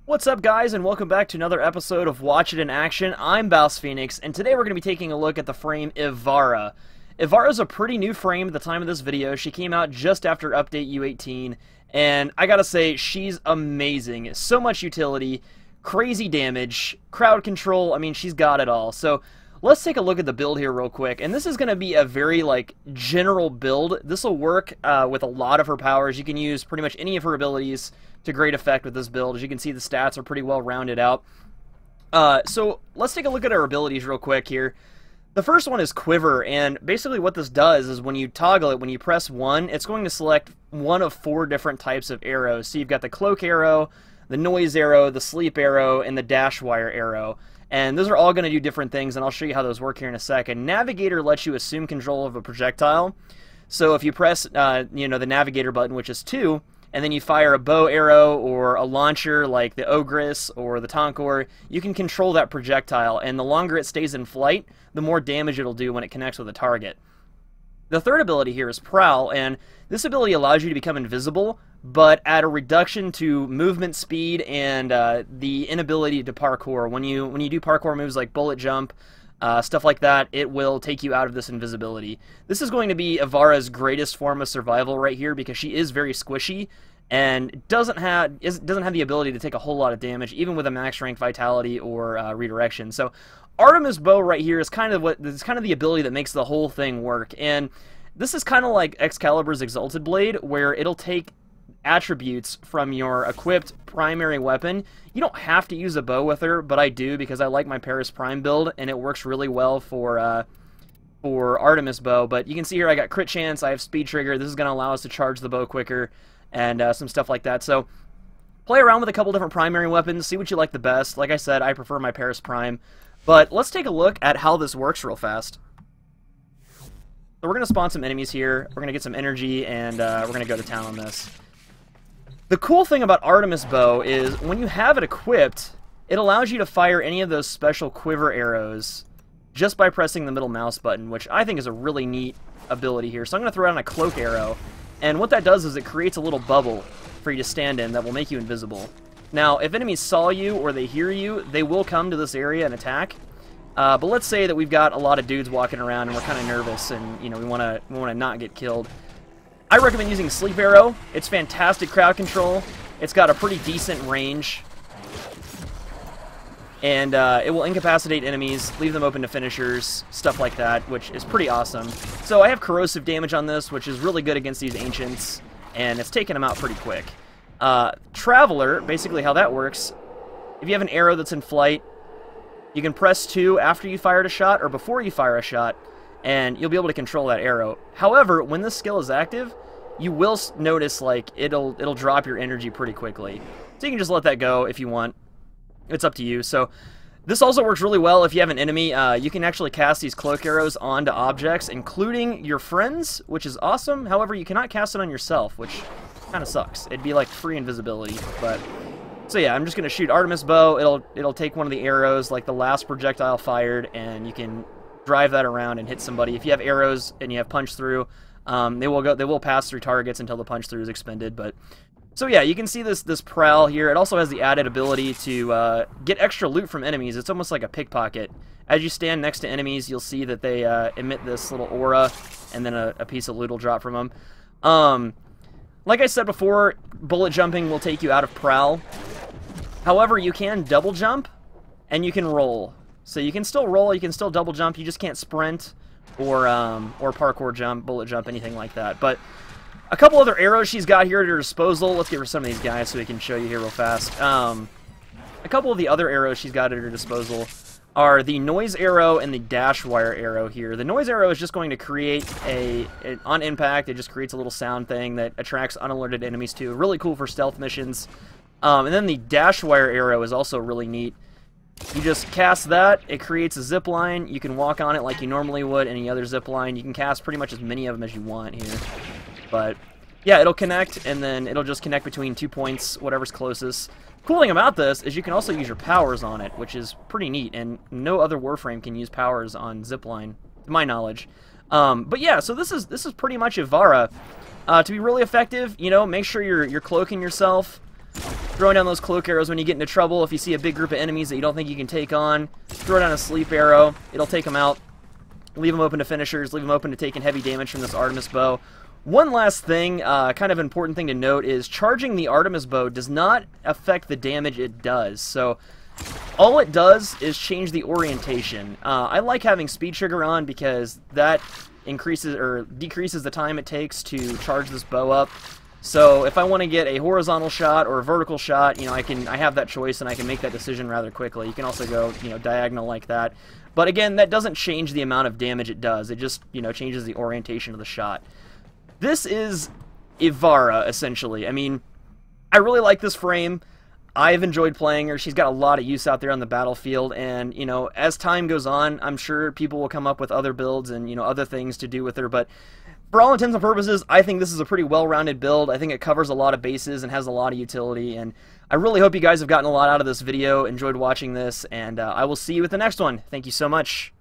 What's up, guys, and welcome back to another episode of Watch It in Action. I'm BouseFeenux, and today we're going to be taking a look at the frame Ivara. Ivara is a pretty new frame at the time of this video. She came out just after Update U18, and I gotta say, she's amazing. So much utility, crazy damage, crowd control, I mean, she's got it all. So, let's take a look at the build here real quick, and this is going to be a very, general build. This will work with a lot of her powers. You can use pretty much any of her abilities to great effect with this build. As you can see, the stats are pretty well rounded out. So let's take a look at our abilities real quick here. The first one is Quiver, and basically what this does is when you toggle it, when you press 1, it's going to select one of 4 different types of arrows. So you've got the Cloak Arrow, the Noise Arrow, the Sleep Arrow, and the Dash Wire Arrow. And those are all going to do different things, and I'll show you how those work here in a second. Navigator lets you assume control of a projectile. So if you press the Navigator button, which is 2, and then you fire a bow arrow or a launcher like the Ogress or the Tonkor, you can control that projectile, and the longer it stays in flight, the more damage it'll do when it connects with a target. The third ability here is Prowl, and this ability allows you to become invisible, but at a reduction to movement speed and the inability to parkour. When you do parkour moves like bullet jump, stuff like that, it will take you out of this invisibility. This is going to be Ivara's greatest form of survival right here because she is very squishy and doesn't have the ability to take a whole lot of damage, even with a max rank vitality or redirection. So Artemis Bow right here is kind of the ability that makes the whole thing work. And this is kind of like Excalibur's Exalted Blade, where it'll take attributes from your equipped primary weapon. You don't have to use a bow with her, but I do because I like my Paris Prime build, and it works really well for Artemis Bow. But you can see here I got crit chance, I have speed trigger. This is going to allow us to charge the bow quicker and some stuff like that. So play around with a couple different primary weapons, see what you like the best. Like I said, I prefer my Paris Prime. But let's take a look at how this works real fast. So we're going to spawn some enemies here, we're going to get some energy, and we're going to go to town on this. The cool thing about Artemis Bow is when you have it equipped, it allows you to fire any of those special quiver arrows just by pressing the middle mouse button, which I think is a really neat ability here. So I'm going to throw down a Cloak Arrow, and what that does is it creates a little bubble for you to stand in that will make you invisible. Now, if enemies saw you or they hear you, they will come to this area and attack. But let's say that we've got a lot of dudes walking around and we're kind of nervous and we want to not get killed. I recommend using Sleep Arrow. It's fantastic crowd control. It's got a pretty decent range. And it will incapacitate enemies, leave them open to finishers, stuff like that, which is pretty awesome. So I have corrosive damage on this, which is really good against these ancients, and it's taking them out pretty quick. Traveler, basically how that works, if you have an arrow that's in flight, you can press 2 after you fired a shot or before you fire a shot, and you'll be able to control that arrow. However, when this skill is active, you will notice it'll drop your energy pretty quickly. So you can just let that go if you want. It's up to you. So this also works really well if you have an enemy. You can actually cast these cloak arrows onto objects, including your friends, which is awesome. However, you cannot cast it on yourself, which kind of sucks. It'd be like free invisibility, but... So yeah, I'm just going to shoot Artemis Bow. It'll take one of the arrows, like the last projectile fired, and you can drive that around and hit somebody. If you have arrows and you have punch through, they will pass through targets until the punch through is expended. But so yeah, you can see this Prowl here. It also has the added ability to get extra loot from enemies. It's almost like a pickpocket. As you stand next to enemies, you'll see that they emit this little aura, and then a piece of loot will drop from them. Like I said before, bullet jumping will take you out of Prowl. However, you can double jump, and you can roll. So you can still roll, you can still double jump, you just can't sprint or parkour jump, bullet jump, anything like that. But a couple other arrows she's got here at her disposal. Let's get rid of some of these guys so we can show you here real fast. A couple of the other arrows she's got at her disposal are the Noise Arrow and the Dash Wire Arrow here. The Noise Arrow is just going to create on impact, it just creates a little sound thing that attracts unalerted enemies too. Really cool for stealth missions. And then the Dash Wire Arrow is also really neat. You just cast that, it creates a zip line. You can walk on it like you normally would any other zip line. You can cast pretty much as many of them as you want here. But yeah, it'll connect, and then it'll just connect between 2 points, whatever's closest. Cool thing about this is you can also use your powers on it, which is pretty neat, and no other Warframe can use powers on zipline, to my knowledge. But yeah, so this is pretty much Ivara. To be really effective, make sure you're cloaking yourself. throwing down those cloak arrows when you get into trouble. If you see a big group of enemies that you don't think you can take on, throw down a sleep arrow. It'll take them out. Leave them open to finishers. Leave them open to taking heavy damage from this Artemis Bow. One last thing, kind of important thing to note, is charging the Artemis Bow does not affect the damage it does. So all it does is change the orientation. I like having speed trigger on because that increases or decreases the time it takes to charge this bow up. So if I want to get a horizontal shot or a vertical shot, you know, I have that choice and I can make that decision rather quickly. You can also go, you know, diagonal like that. But again, that doesn't change the amount of damage it does. It just, you know, changes the orientation of the shot. This is Ivara, essentially. I mean, I really like this frame. I've enjoyed playing her. She's got a lot of use out there on the battlefield, and, you know, as time goes on, I'm sure people will come up with other builds and, you know, other things to do with her, but for all intents and purposes, I think this is a pretty well-rounded build. I think it covers a lot of bases and has a lot of utility, and I really hope you guys have gotten a lot out of this video, enjoyed watching this, and I will see you with the next one. Thank you so much.